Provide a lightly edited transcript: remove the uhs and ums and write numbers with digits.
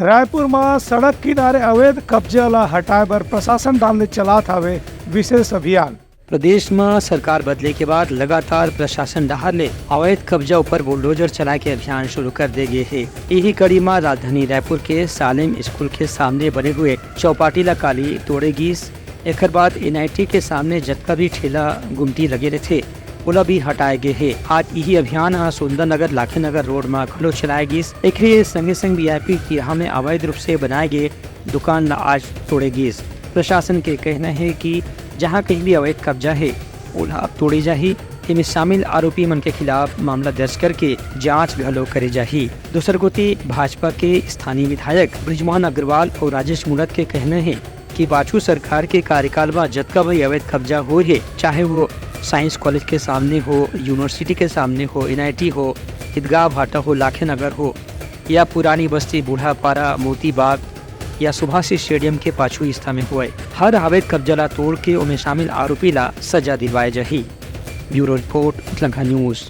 रायपुर में सड़क किनारे अवैध कब्जा ला हटाए बर प्रशासन डालने चलात हवे विशेष अभियान। प्रदेश में सरकार बदले के बाद लगातार प्रशासन डहार ले अवैध कब्जा ऊपर बुलडोजर चला के अभियान शुरू कर दे गए है। यही कड़ी में राजधानी रायपुर के सालिम स्कूल के सामने बने हुए चौपाटी ला काली तोड़ेगीस, एक बाद NIT के सामने जतका भी ठेला गुमटी लगे रहे थे ओला भी हटाए गए है। आज यही अभियान सुंदर नगर लाखे नगर रोड में खलो चलाए गीस। एक संगे संग VIP की राह में अवैध रूप से बनाए गए दुकान ला आज तोड़ेगीस। प्रशासन के कहना है कि जहां कहीं भी अवैध कब्जा है ओला अब तोड़ी जाही। इनमें शामिल आरोपी मन के खिलाफ मामला दर्ज करके जांच घलो करे जाही। दूसर गोती भाजपा के स्थानीय विधायक ब्रिजमोहन अग्रवाल और राजेश मूरत के कहना है कि बाजू सरकार के कार्यकाल में जतका भी अवैध कब्जा हो है, चाहे वो साइंस कॉलेज के सामने हो, यूनिवर्सिटी के सामने हो, NIT हो, ईदगाह भाटा हो, लाखे नगर हो या पुरानी बस्ती बूढ़ापारा मोती बाग या सुभाष स्टेडियम के पाछू हिस्सा में हुए, हर अवैध कब्जा ला तोड़ के उनमें शामिल आरोपी ला सजा दिलवाए जाही। Bureau report, Lanka news.